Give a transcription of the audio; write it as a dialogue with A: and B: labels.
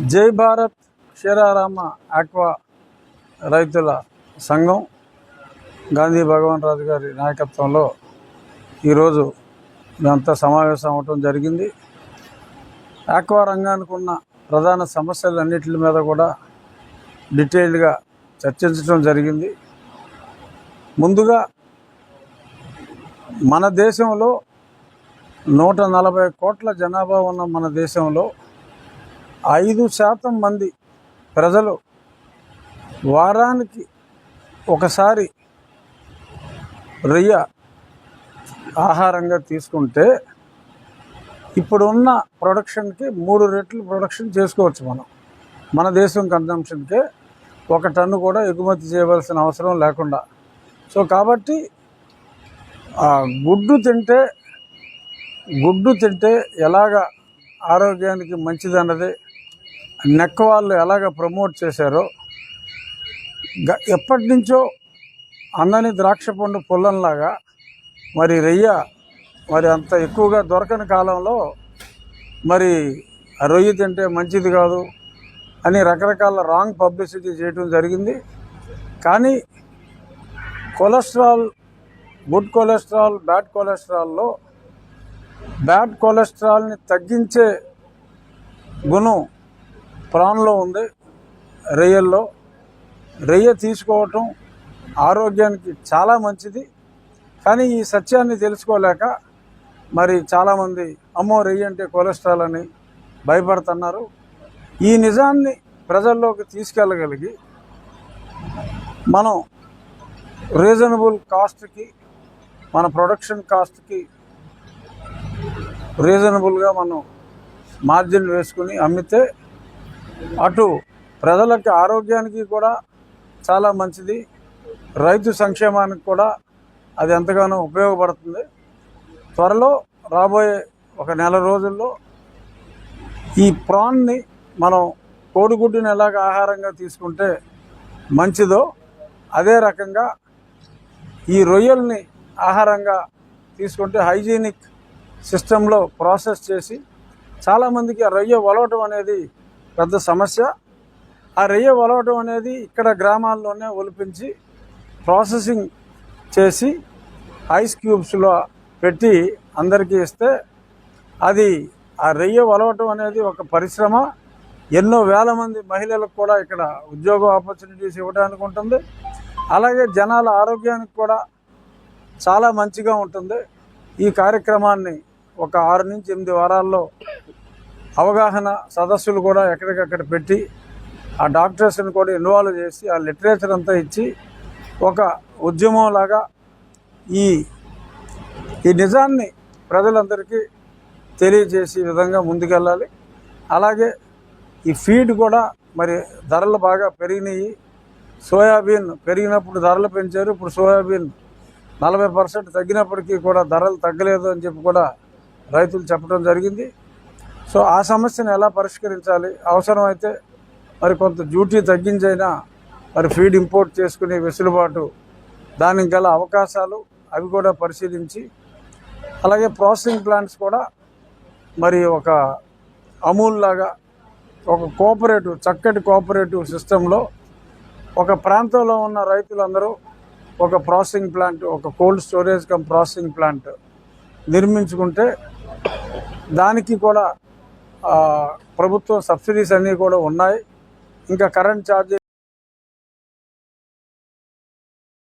A: జై భారత్ క్షీరారామ ఆక్వా రైతుల సంఘం గాంధీ భగవాన్ రాజు గారి నాయకత్వంలో ఈరోజు ఇదంతా సమావేశం అవటం జరిగింది. ఆక్వా రంగానికి ఉన్న ప్రధాన సమస్యలన్నిటి మీద కూడా డీటెయిల్డ్గా చర్చించడం జరిగింది. ముందుగా మన దేశంలో 140 కోట్ల జనాభా ఉన్న మన దేశంలో 5% మంది ప్రజలు వారానికి ఒకసారి రొయ్య ఆహారంగా తీసుకుంటే ఇప్పుడున్న ప్రొడక్షన్కి 3 రెట్లు ప్రొడక్షన్ చేసుకోవచ్చు. మన దేశం కన్జంప్షన్కే 1 టన్ను కూడా ఎగుమతి చేయవలసిన అవసరం లేకుండా. సో కాబట్టి గుడ్డు తింటే ఎలాగ ఆరోగ్యానికి మంచిదన్నది నెక్ వాళ్ళు ఎలాగ ప్రమోట్ చేశారో, ఎప్పటి నుంచో అందని ద్రాక్ష పండు పుల్లంలాగా మరి రొయ్య మరి అంత ఎక్కువగా దొరకని కాలంలో మరి రొయ్య తింటే మంచిది కాదు అని రకరకాల రాంగ్ పబ్లిసిటీ చేయడం జరిగింది. కానీ కొలెస్ట్రాల్, గుడ్ కొలెస్ట్రాల్, బ్యాడ్ కొలెస్ట్రాల్లో బ్యాడ్ కొలెస్ట్రాల్ని తగ్గించే గుణం ప్రాన్లో ఉంది. రొయ్యల్లో రొయ్య తీసుకోవటం ఆరోగ్యానికి చాలా మంచిది. కానీ ఈ సత్యాన్ని తెలుసుకోలేక మరి చాలామంది అమ్మో రొయ్య అంటే కొలెస్ట్రాల్ అని భయపడుతున్నారు. ఈ నిజాన్ని ప్రజల్లోకి తీసుకెళ్ళగలిగి మనం రీజనబుల్ కాస్ట్కి, మన ప్రొడక్షన్ కాస్ట్కి రీజనబుల్గా మనం మార్జిన్ వేసుకుని అమ్మితే అటు ప్రజలకి ఆరోగ్యానికి కూడా చాలా మంచిది, రైతు సంక్షేమానికి కూడా అది ఎంతగానో ఉపయోగపడుతుంది. త్వరలో రాబోయే 1 నెల రోజుల్లో ఈ ప్రాన్ని మనం కోడిగుడ్డుని ఎలాగ ఆహారంగా తీసుకుంటే మంచిదో అదే రకంగా ఈ రొయ్యల్ని ఆహారంగా తీసుకుంటే హైజీనిక్ సిస్టంలో ప్రాసెస్ చేసి, చాలామందికి ఆ రొయ్య ఒలవటం అనేది పెద్ద సమస్య. ఆ రొయ్య ఒలవటం అనేది ఇక్కడ గ్రామాల్లోనే ఒలిపించి ప్రాసెసింగ్ చేసి ఐస్ క్యూబ్స్లో పెట్టి అందరికీ ఇస్తే అది ఆ రొయ్య ఒలవటం అనేది ఒక పరిశ్రమ. ఎన్నో వేల మంది మహిళలకు కూడా ఇక్కడ ఉద్యోగ ఆపర్చునిటీస్ ఇవ్వడానికి ఉంటుంది. అలాగే జనాల ఆరోగ్యానికి కూడా చాలా మంచిగా ఉంటుంది. ఈ కార్యక్రమాన్ని ఒక 6 నుంచి 8 వారాల్లో అవగాహన సదస్సులు కూడా ఎక్కడికక్కడ పెట్టి ఆ డాక్టర్స్ని కూడా ఇన్వాల్వ్ చేసి ఆ లిటరేచర్ అంతా ఇచ్చి ఒక ఉద్యమంలాగా ఈ నిజాన్ని ప్రజలందరికీ తెలియజేసే విధంగా ముందుకెళ్ళాలి. అలాగే ఈ ఫీడ్ కూడా మరి ధరలు బాగా పెరిగినాయి. సోయాబీన్ పెరిగినప్పుడు ధరలు పెంచారు. ఇప్పుడు సోయాబీన్ 40% తగ్గినప్పటికీ కూడా ధరలు తగ్గలేదు అని చెప్పి కూడా రైతులు చెప్పడం జరిగింది. సో ఆ సమస్యను ఎలా పరిష్కరించాలి, అవసరమైతే మరి కొంత డ్యూటీ తగ్గించైనా మరి ఫీడ్ ఇంపోర్ట్ చేసుకునే వెసులుబాటు, దానికి గల అవకాశాలు అవి కూడా పరిశీలించి, అలాగే ప్రాసెసింగ్ ప్లాంట్స్ కూడా మరి ఒక అమూల్ లాగా ఒక కోఆపరేటివ్, చక్కటి కోఆపరేటివ్ సిస్టంలో ఒక ప్రాంతంలో ఉన్న రైతులందరూ ఒక ప్రాసెసింగ్ ప్లాంట్, ఒక cold storage cum processing plant నిర్మించుకుంటే దానికి కూడా ప్రభుత్వం సబ్సిడీస్ అన్నీ కూడా ఉన్నాయి. ఇంకా కరెంట్ ఛార్జీ